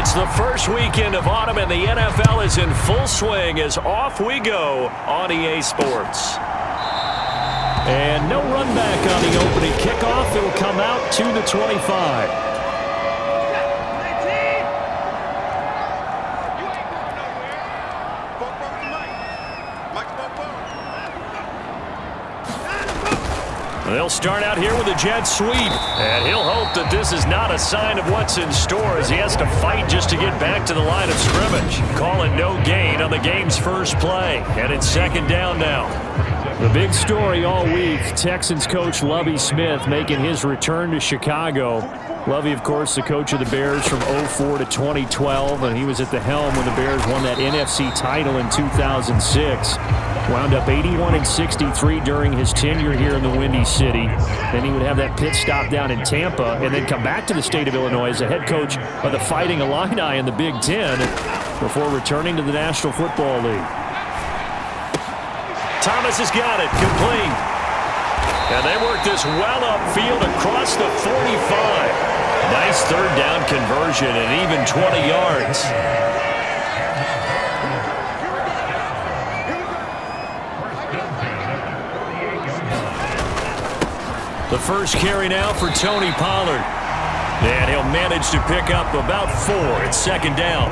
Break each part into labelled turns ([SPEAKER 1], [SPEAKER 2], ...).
[SPEAKER 1] It's the first weekend of autumn, and the NFL is in full swing as off we go on EA Sports. And no run back on the opening kickoff. It will come out to the 25. They'll start out here with a jet sweep, and he'll hope that this is not a sign of what's in store as he has to fight just to get back to the line of scrimmage. Call it no gain on the game's first play, and it's second down now. The big story all week, Texans coach Lovie Smith making his return to Chicago. Lovie, of course, the coach of the Bears from 2004 to 2012, and he was at the helm when the Bears won that NFC title in 2006. Wound up 81-63 during his tenure here in the Windy City. Then he would have that pit stop down in Tampa and then come back to the state of Illinois as the head coach of the Fighting Illini in the Big Ten before returning to the National Football League. Thomas has got it, complete. And they work this well upfield across the 45. Nice third down conversion and even 20 yards. The first carry now for Tony Pollard. And he'll manage to pick up about 4. It's second down.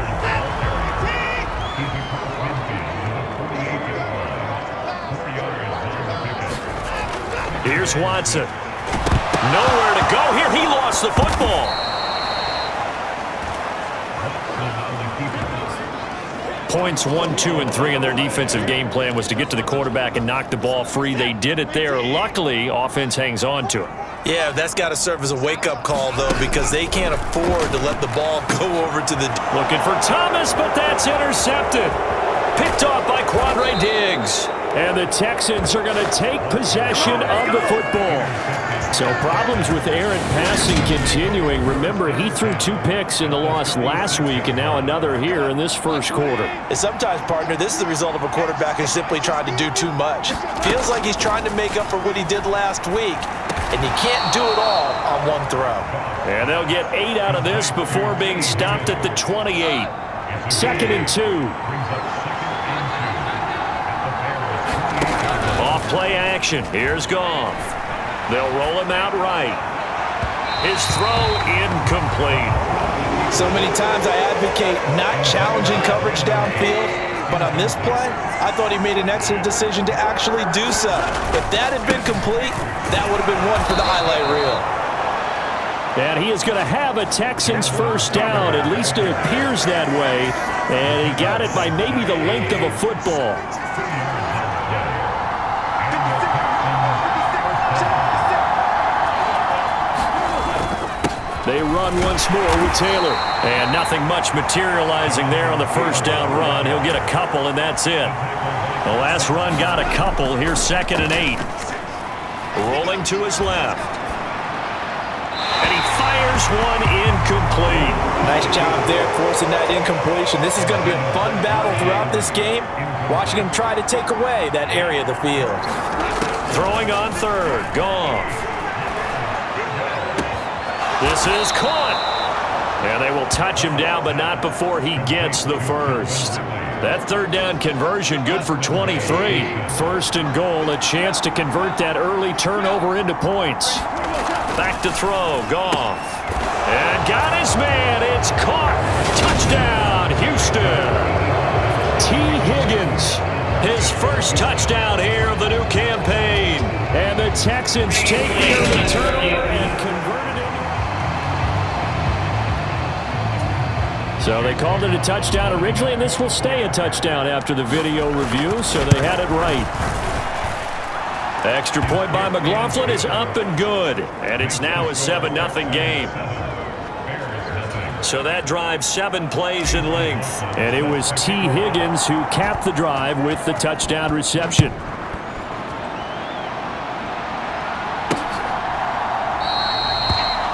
[SPEAKER 1] Here's Watson. Nowhere to go here. He lost the football. Points 1, 2, and 3 in their defensive game plan was to get to the quarterback and knock the ball free. They did it there. Luckily, offense hangs on to it.
[SPEAKER 2] Yeah, that's got to serve as a wake-up call, though, because they can't afford to let the ball go over to the...
[SPEAKER 1] Looking for Thomas, but that's intercepted. Picked off by Quandre Diggs. And the Texans are going to take possession of the football. So problems with errant passing continuing. Remember, he threw 2 picks in the loss last week and now another here in this first quarter.
[SPEAKER 2] And sometimes, partner, this is the result of a quarterback who's simply trying to do too much. Feels like he's trying to make up for what he did last week, and you can't do it all on one throw.
[SPEAKER 1] And they'll get 8 out of this before being stopped at the 28. Second and 2. Play action. Here's Goff. They'll roll him out right. His throw incomplete.
[SPEAKER 2] So many times I advocate not challenging coverage downfield, but on this play, I thought he made an excellent decision to actually do so. If that had been complete, that would have been one for the highlight reel.
[SPEAKER 1] And he is going to have a Texans first down. At least it appears that way. And he got it by maybe the length of a football. They run once more with Taylor. And nothing much materializing there on the first down run. He'll get a couple, and that's it. The last run got a couple. Here's second and 8. Rolling to his left. And he fires one incomplete.
[SPEAKER 2] Nice job there forcing that incompletion. This is going to be a fun battle throughout this game. Watching him try to take away that area of the field.
[SPEAKER 1] Throwing on third. Goff. This is caught. And they will touch him down, but not before he gets the first. That third down conversion good for 23. First and goal, a chance to convert that early turnover into points. Back to throw, Goff. And got his man. It's caught. Touchdown, Houston. T. Higgins, his first touchdown here of the new campaign. And the Texans take the early turnover and convert it. So they called it a touchdown originally, and this will stay a touchdown after the video review, so they had it right. Extra point by McLaughlin is up and good, and it's now a 7-0 game. So that drive 7 plays in length, and it was T. Higgins who capped the drive with the touchdown reception.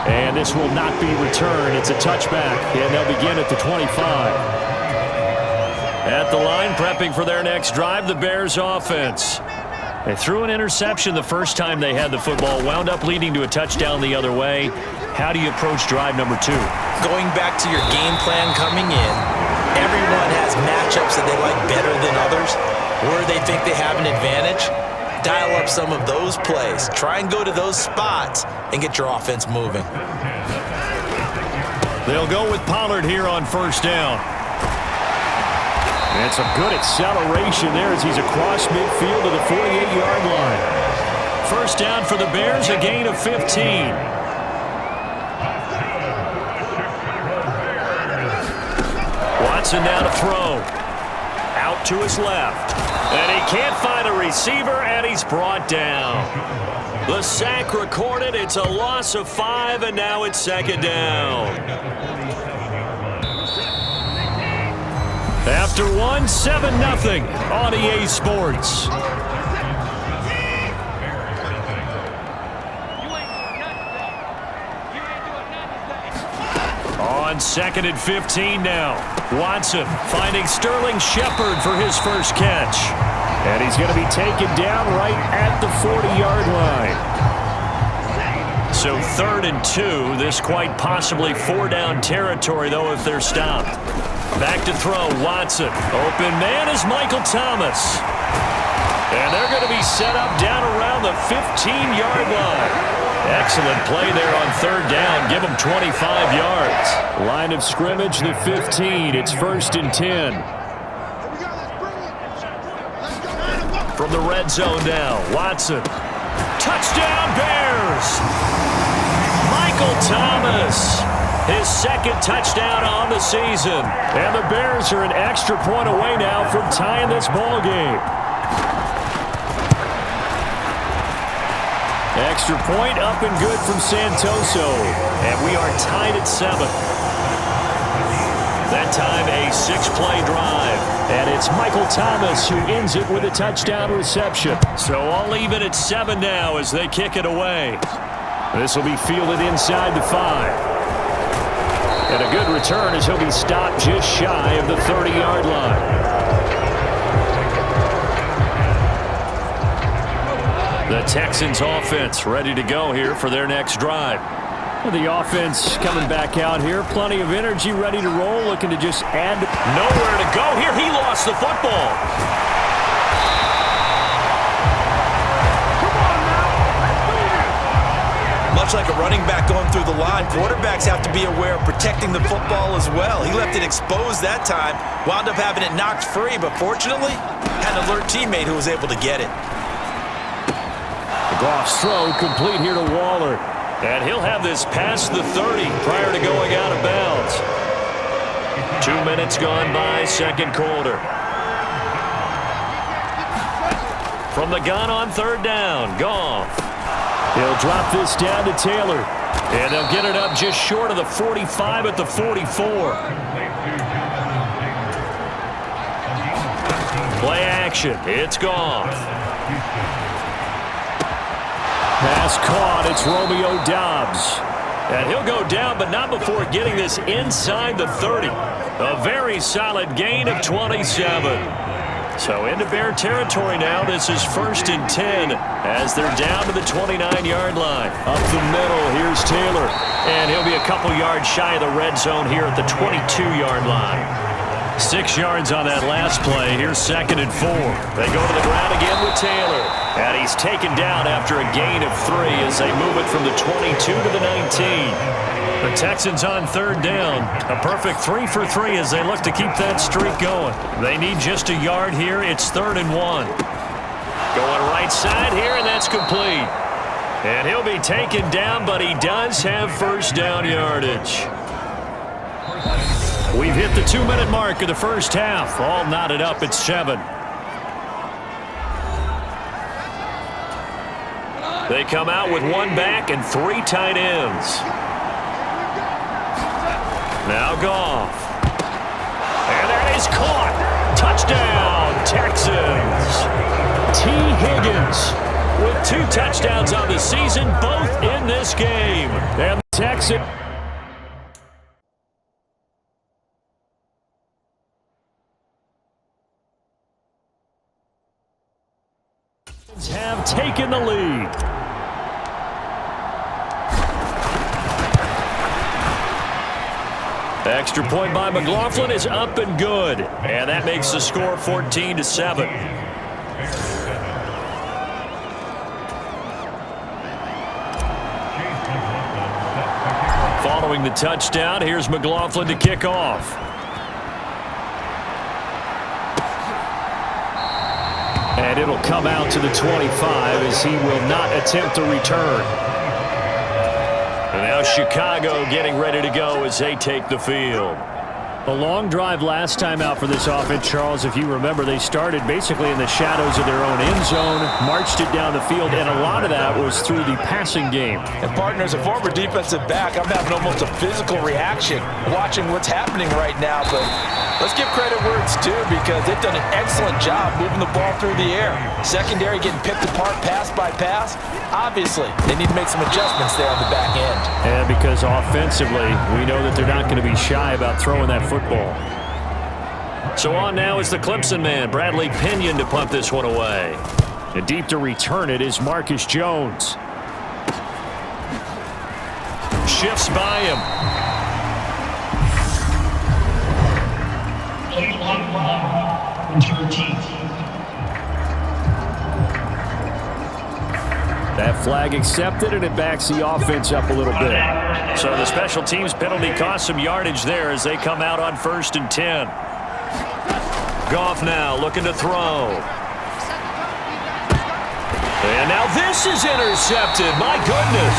[SPEAKER 1] And this will not be returned. It's a touchback, and they'll begin at the 25. At the line, prepping for their next drive, the Bears offense. They threw an interception the first time they had the football, wound up leading to a touchdown the other way. How do you approach drive number 2?
[SPEAKER 2] Going back to your game plan coming in, everyone has matchups that they like better than others, where they think they have an advantage. Dial up some of those plays. Try and go to those spots and get your offense moving.
[SPEAKER 1] They'll go with Pollard here on first down. And some good acceleration there as he's across midfield to the 48-yard line. First down for the Bears, a gain of 15. Watson now to throw. Out to his left. And he can't find a receiver, and he's brought down. The sack recorded. It's a loss of 5, and now it's second down. After 1, 7-0 on EA Sports. On 2nd and 15 now. Watson finding Sterling Shepard for his first catch. And he's going to be taken down right at the 40-yard line. So 3rd and 2. This quite possibly 4-down territory, though, if they're stopped. Back to throw, Watson. Open man is Michael Thomas. And they're going to be set up down around the 15-yard line. Excellent play there on 3rd down. Give them 25 yards. Line of scrimmage, the 15. It's 1st and 10. From the red zone now, Watson. Touchdown, Bears! Michael Thomas. His 2nd touchdown on the season. And the Bears are an extra point away now from tying this ball game. Extra point up and good from Santoso. And we are tied at 7. That time a 6-play drive. And it's Michael Thomas who ends it with a touchdown reception. So I'll leave it at 7 now as they kick it away. This will be fielded inside the 5. And a good return as he'll be stopped just shy of the 30-yard line. The Texans offense ready to go here for their next drive. The offense coming back out here. Plenty of energy, ready to roll, looking to just add. Nowhere to go here. He lost the football.
[SPEAKER 2] Much like a running back going through the line, quarterbacks have to be aware of protecting the football as well. He left it exposed that time, wound up having it knocked free, but fortunately, had an alert teammate who was able to get it.
[SPEAKER 1] Goff's throw complete here to Waller. And he'll have this past the 30 prior to going out of bounds. 2 minutes gone by, second quarter. From the gun on 3rd down, Goff. He'll drop this down to Taylor. And they'll get it up just short of the 45 at the 44. Play action. It's Goff. Pass caught. It's Romeo Doubs. And he'll go down, but not before getting this inside the 30. A very solid gain of 27. So into Bear territory now. This is 1st and 10 as they're down to the 29-yard line. Up the middle, here's Taylor. And he'll be a couple yards shy of the red zone here at the 22-yard line. 6 yards on that last play. Here's 2nd and 4. They go to the ground again with Taylor. And he's taken down after a gain of 3 as they move it from the 22 to the 19. The Texans on 3rd down. A perfect 3 for 3 as they look to keep that streak going. They need just a yard here. It's 3rd and 1. Going right side here, and that's complete. And he'll be taken down, but he does have first down yardage. We've hit the 2-minute mark of the first half. All knotted up at 7. They come out with 1 back and 3 tight ends. Now Goff. And that is caught. Touchdown, Texans. T. Higgins with 2 touchdowns on the season, both in this game. And the Texans. Have taken the lead. Extra point by McLaughlin is up and good. And that makes the score 14-7. Following the touchdown, here's McLaughlin to kick off. And it'll come out to the 25 as he will not attempt to return. And now Chicago getting ready to go as they take the field. A long drive last time out for this offense, Charles. If you remember, they started basically in the shadows of their own end zone, marched it down the field, and a lot of that was through the passing game.
[SPEAKER 2] And partner, as a former defensive back, I'm having almost a physical reaction watching what's happening right now. But let's give credit where it's due because they've done an excellent job moving the ball through the air. Secondary getting picked apart pass by pass. Obviously, they need to make some adjustments there on the back end.
[SPEAKER 1] And because offensively, we know that they're not going to be shy about throwing that football. So on now is the Clemson man, Bradley Pinion, to punt this one away. And deep to return it is Marcus Jones. Shifts by him. That flag accepted, and it backs the offense up a little bit. So the special teams penalty cost some yardage there as they come out on 1st and 10. Goff now looking to throw. And now this is intercepted. My goodness.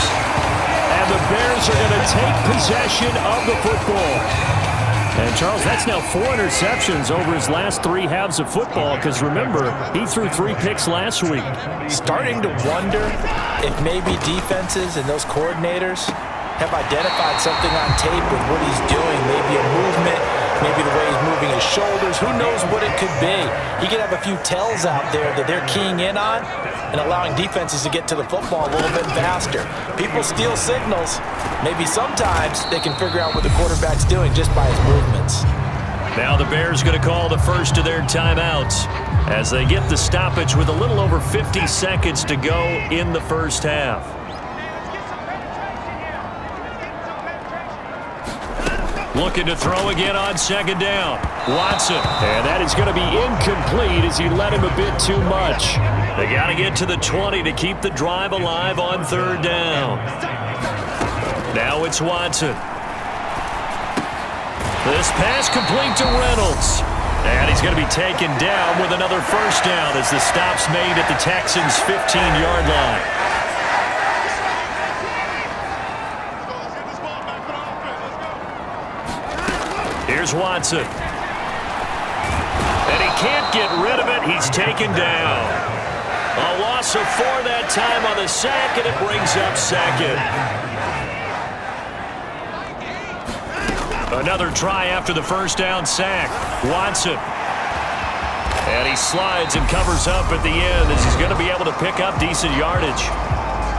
[SPEAKER 1] And the Bears are going to take possession of the football. And, Charles, that's now 4 interceptions over his last 3 halves of football because, remember, he threw 3 picks last week.
[SPEAKER 2] Starting to wonder if maybe defenses and those coordinators have identified something on tape with what he's doing, maybe a movement, maybe the way he's moving his shoulders. Who knows what it could be? He could have a few tells out there that they're keying in on and allowing defenses to get to the football a little bit faster. People steal signals. Maybe sometimes they can figure out what the quarterback's doing just by his movements.
[SPEAKER 1] Now the Bears going to call the first of their timeouts as they get the stoppage with a little over 50 seconds to go in the first half. Looking to throw again on 2nd down. Watson. And that is going to be incomplete as he led him a bit too much. They got to get to the 20 to keep the drive alive on 3rd down. Now it's Watson. This pass complete to Reynolds. And he's going to be taken down with another 1st down as the stop's made at the Texans' 15-yard line. Here's Watson. And he can't get rid of it. He's taken down. A loss of 4 that time on the sack, and it brings up 2nd. Another try after the 1st down sack. Watson. And he slides and covers up at the end as he's going to be able to pick up decent yardage.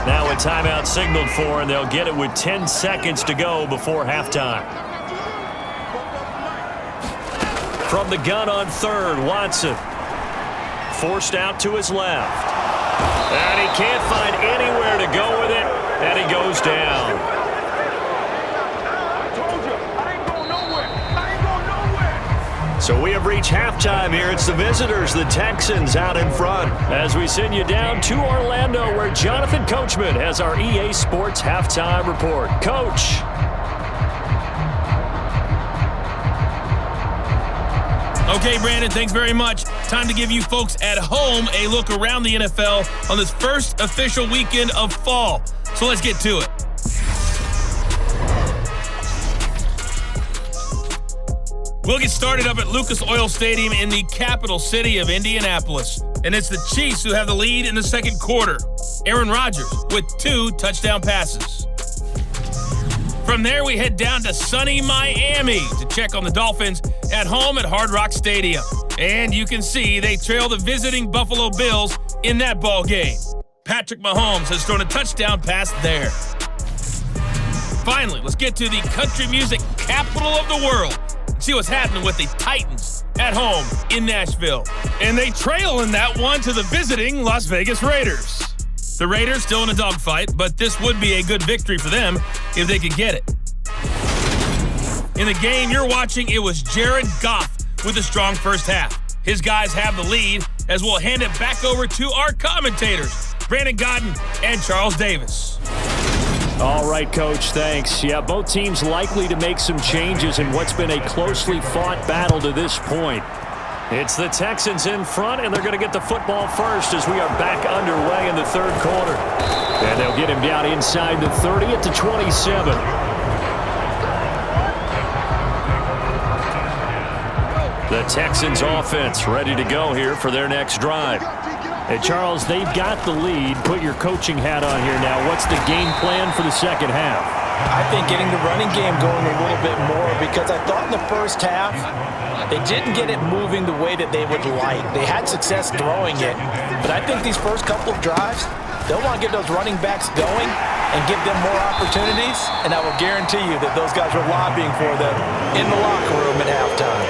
[SPEAKER 1] Now a timeout signaled for, and they'll get it with 10 seconds to go before halftime. From the gun on 3rd, Watson. Forced out to his left. And he can't find anywhere to go with it, and he goes down. So we have reached halftime here. It's the visitors, the Texans, out in front. As we send you down to Orlando, where Jonathan Coachman has our EA Sports Halftime Report. Coach.
[SPEAKER 3] Okay, Brandon, thanks very much. Time to give you folks at home a look around the NFL on this first official weekend of fall. So let's get to it. We'll get started up at Lucas Oil Stadium in the capital city of Indianapolis. And it's the Chiefs who have the lead in the 2nd quarter. Aaron Rodgers with 2 touchdown passes. From there, we head down to sunny Miami to check on the Dolphins at home at Hard Rock Stadium. And you can see they trail the visiting Buffalo Bills in that ball game. Patrick Mahomes has thrown a touchdown pass there. Finally, let's get to the country music capital of the world and see what's happening with the Titans at home in Nashville. And they trail in that one to the visiting Las Vegas Raiders. The Raiders still in a dogfight, but this would be a good victory for them if they could get it. In the game you're watching, it was Jared Goff with a strong first half. His guys have the lead as we'll hand it back over to our commentators, Brandon Godden and Charles Davis.
[SPEAKER 1] All right, Coach, thanks. Yeah, both teams likely to make some changes in what's been a closely fought battle to this point. It's the Texans in front, and they're going to get the football first as we are back underway in the third quarter. And they'll get him down inside the 30 at the 27. The Texans offense ready to go here for their next drive. Hey, Charles, they've got the lead. Put your coaching hat on here now. What's the game plan for the second half?
[SPEAKER 2] I think getting the running game going a little bit more, because I thought in the first half they didn't get it moving the way that they would like. They had success throwing it, but I think these first couple of drives, they'll want to get those running backs going and give them more opportunities, and I will guarantee you that those guys were lobbying for them in the locker room at halftime.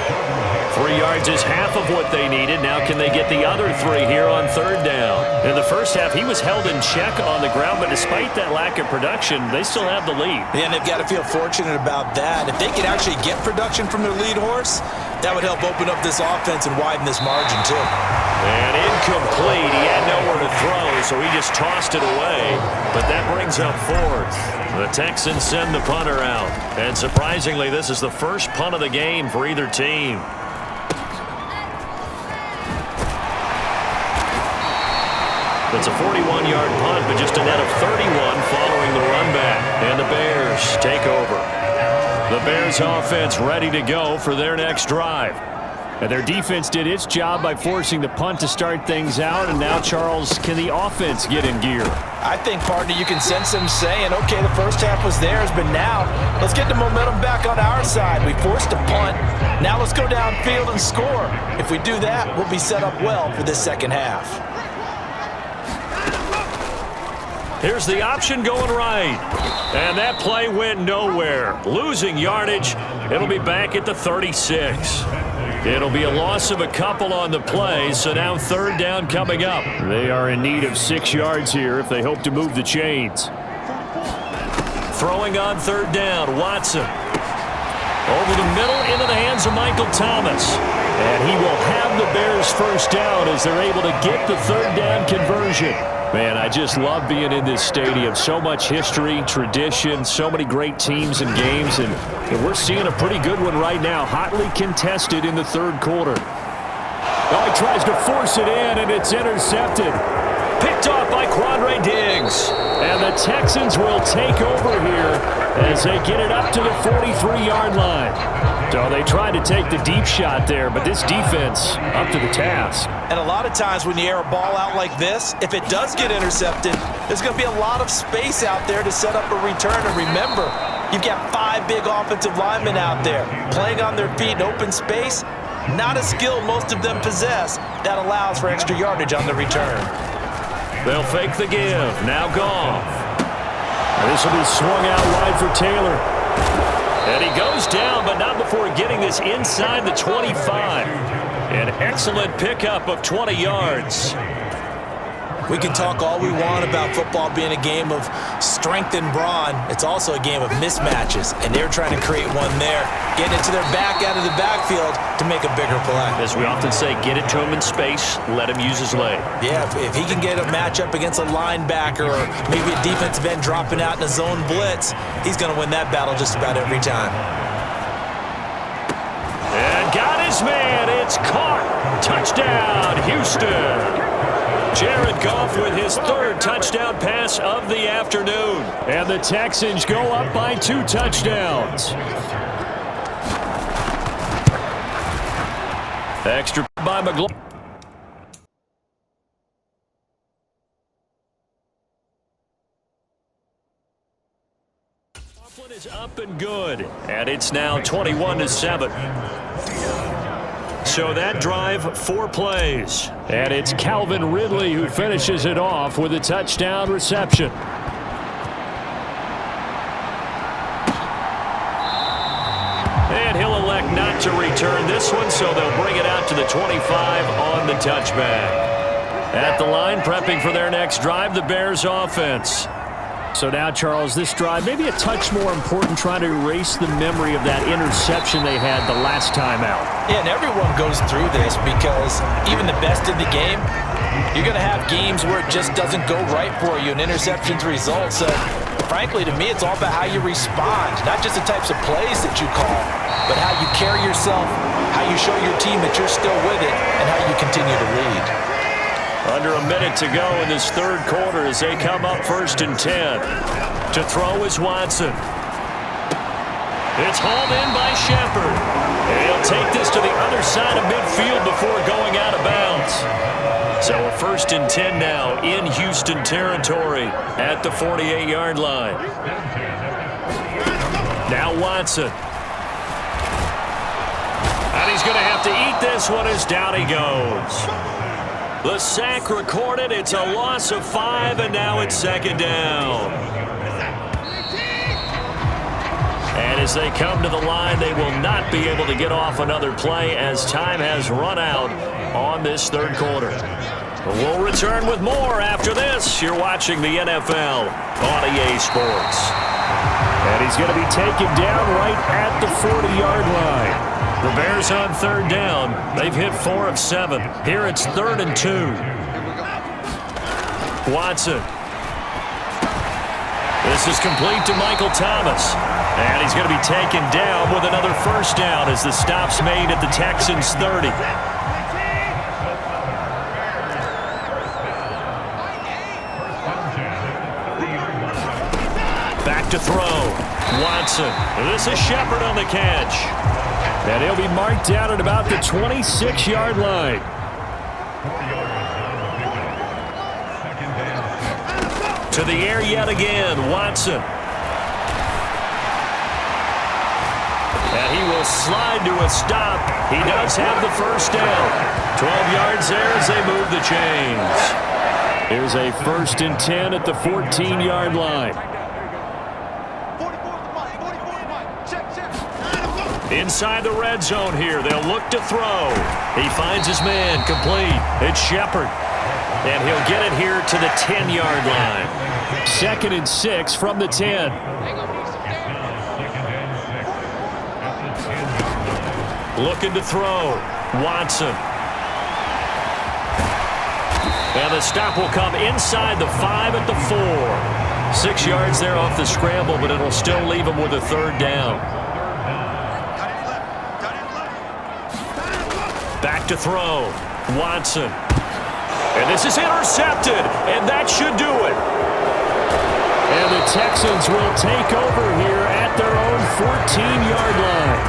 [SPEAKER 1] 3 yards is half of what they needed. Now can they get the other 3 here on third down? In the first half, he was held in check on the ground, but despite that lack of production, they still have the lead.
[SPEAKER 2] Yeah, and they've got to feel fortunate about that. If they could actually get production from their lead horse, that would help open up this offense and widen this margin too.
[SPEAKER 1] And incomplete. He had nowhere to throw, so he just tossed it away. But that brings up fourth. The Texans send the punter out. And surprisingly, this is the first punt of the game for either team. It's a 41-yard punt, but just a net of 31 following the run back. And the Bears take over. The Bears offense ready to go for their next drive. And their defense did its job by forcing the punt to start things out. And now, Charles, can the offense get in gear?
[SPEAKER 2] I think, partner, you can sense them saying, okay, the first half was theirs, but now let's get the momentum back on our side. We forced a punt. Now let's go downfield and score. If we do that, we'll be set up well for this second half.
[SPEAKER 1] Here's the option going right. And that play went nowhere. Losing yardage. It'll be back at the 36. It'll be a loss of a couple on the play, so now third down coming up. They are in need of 6 yards here if they hope to move the chains. Throwing on third down, Watson. Over the middle into the hands of Michael Thomas. And he will have the Bears first down as they're able to get the third down conversion. Man, I just love being in this stadium. So much history, tradition, so many great teams and games, and we're seeing a pretty good one right now, hotly contested in the third quarter. Oh, he tries to force it in, and it's intercepted. Picked off by Quandre Diggs. And the Texans will take over here as they get it up to the 43-yard line. So they tried to take the deep shot there, but this defense up to the task.
[SPEAKER 2] And a lot of times when you air a ball out like this, if it does get intercepted, there's going to be a lot of space out there to set up a return. And remember, you've got 5 big offensive linemen out there playing on their feet in open space. Not a skill most of them possess. That allows for extra yardage on the return.
[SPEAKER 1] They'll fake the give. Now Goff. This will be swung out wide for Taylor. And he goes down, but not before getting this inside the 25. An excellent pickup of 20 yards.
[SPEAKER 2] We can talk all we want about football being a game of strength and brawn. It's also a game of mismatches, and they're trying to create one there, getting it to their back out of the backfield to make a bigger play.
[SPEAKER 1] As we often say, get it to him in space, let him use his leg.
[SPEAKER 2] Yeah, if he can get a matchup against a linebacker or maybe a defensive end dropping out in a zone blitz, he's going to win that battle just about every time.
[SPEAKER 1] And got his man. It's caught. Touchdown, Houston. Jared Goff with his third touchdown pass of the afternoon. And the Texans go up by 2 touchdowns. Extra by McLaughlin. Is up and good. And it's now 21-7. So that drive, 4 plays. And it's Calvin Ridley who finishes it off with a touchdown reception. And he'll elect not not to return this one, so they'll bring it out to the 25 on the touchback. At the line, prepping for their next drive, the Bears offense.
[SPEAKER 4] So now, Charles, this drive maybe a touch more important, trying to erase the memory of that interception they had the last time out.
[SPEAKER 2] Yeah, and everyone goes through this because even the best in the game, you're going to have games where it just doesn't go right for you, and interceptions result. So, frankly, to me, it's all about how you respond, not just the types of plays that you call, but how you carry yourself, how you show your team that you're still with it, and how you continue to lead.
[SPEAKER 1] Under a minute to go in this third quarter as they come up 1st and 10. To throw is Watson. It's hauled in by Shepard. He'll take this to the other side of midfield before going out of bounds. So a 1st and 10 now in Houston territory at the 48-yard line. Now Watson. And he's going to have to eat this one as down he goes. The sack recorded. It's a loss of 5, and now it's 2nd down. And as they come to the line, they will not be able to get off another play as time has run out on this third quarter. We'll return with more after this. You're watching the NFL on EA Sports.
[SPEAKER 4] And he's going to be taken down right at the 40-yard line.
[SPEAKER 1] The Bears on 3rd down. They've hit 4 of 7. Here it's 3rd and 2. Watson. This is complete to Michael Thomas. And he's going to be taken down with another 1st down as the stop's made at the Texans' 30. Back to throw. Watson. This is Shepard on the catch.
[SPEAKER 4] And he'll be marked down at about the 26-yard line.
[SPEAKER 1] To the air yet again, Watson. And he will slide to a stop. He does have the 1st down. 12 yards there as they move the chains.
[SPEAKER 4] Here's a 1st and 10 at the 14-yard line.
[SPEAKER 1] Inside the red zone here, they'll look to throw. He finds his man, complete. It's Shepard. And he'll get it here to the 10-yard line.
[SPEAKER 4] 2nd and 6 from the 10.
[SPEAKER 1] Looking to throw. Watson. And the stop will come inside the 5 at the 4. 6 yards there off the scramble, but it'll still leave him with a 3rd down. Back to throw. Watson. And this is intercepted, and that should do it.
[SPEAKER 4] And the Texans will take over here at their own 14-yard line.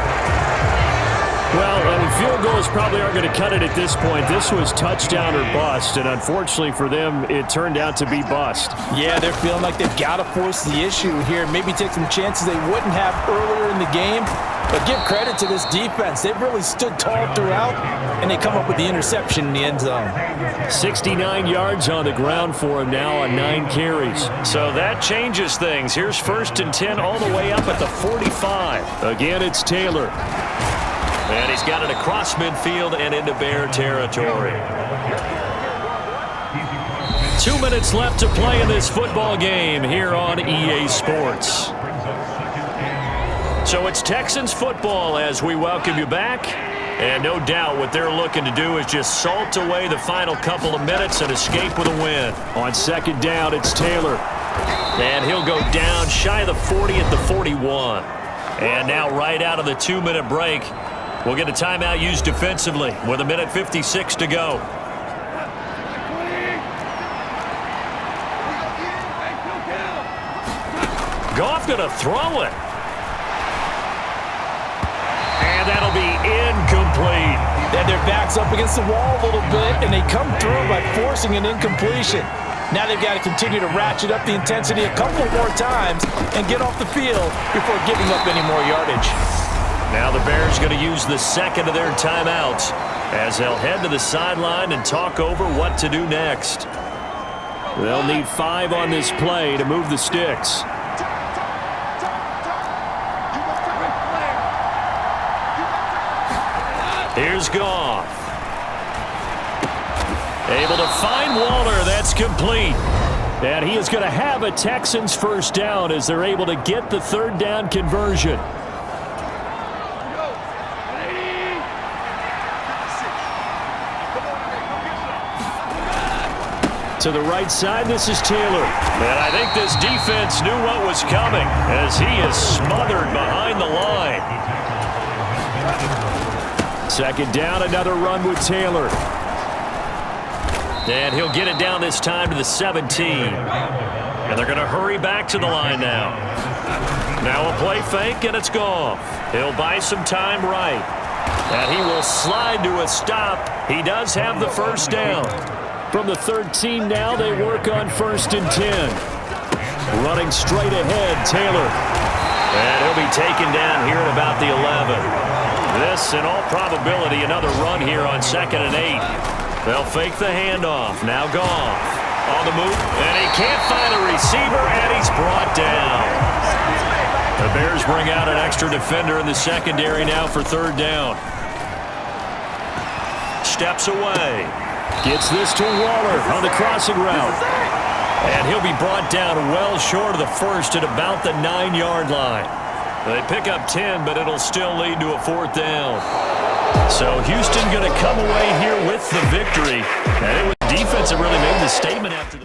[SPEAKER 4] Well, I mean, field goals probably aren't going to cut it at this point. This was touchdown or bust, and unfortunately for them, it turned out to be bust.
[SPEAKER 2] Yeah, they're feeling like they've got to force the issue here, maybe take some chances they wouldn't have earlier in the game. But give credit to this defense. They've really stood tall throughout, and they come up with the interception in the end zone.
[SPEAKER 4] 69 yards on the ground for him now on 9 carries.
[SPEAKER 1] So that changes things. Here's 1st and 10 all the way up at the 45.
[SPEAKER 4] Again, it's Taylor.
[SPEAKER 1] And he's got it across midfield and into Bear territory. 2 minutes left to play in this football game here on EA Sports. So it's Texans football as we welcome you back. And no doubt what they're looking to do is just salt away the final couple of minutes and escape with a win.
[SPEAKER 4] On 2nd down, it's Taylor.
[SPEAKER 1] And he'll go down shy of the 40 at the 41. And now right out of the 2-minute break, we'll get a timeout used defensively with 1:56 to go. Goff going to throw it. And that'll be incomplete.
[SPEAKER 2] Then their back's up against the wall a little bit, and they come through by forcing an incompletion. Now they've got to continue to ratchet up the intensity a couple more times and get off the field before giving up any more yardage.
[SPEAKER 1] Now the Bears going to use the second of their timeouts as they'll head to the sideline and talk over what to do next.
[SPEAKER 4] They'll need 5 on this play to move the sticks.
[SPEAKER 1] Here's Goff. Able to find Waller. That's complete. And he is going to have a Texans first down as they're able to get the third down conversion. To the right side, this is Taylor. And I think this defense knew what was coming as he is smothered behind the line. Second down, another run with Taylor. And he'll get it down this time to the 17. And they're going to hurry back to the line now. Now a play fake, and it's Goff. He'll buy some time right. And he will slide to a stop. He does have the first down. From the 13 now, they work on 1st and 10. Running straight ahead, Taylor. And he'll be taken down here at about the 11. This, in all probability, another run here on 2nd and 8. They'll fake the handoff. Now Goff on the move. And he can't find a receiver, and he's brought down. The Bears bring out an extra defender in the secondary now for 3rd down. Steps away. Gets this to Waller on the crossing route. And he'll be brought down well short of the first at about the 9-yard line. They pick up 10, but it'll still lead to a 4th down. So Houston going to come away here with the victory. And it was defense that really made the statement after the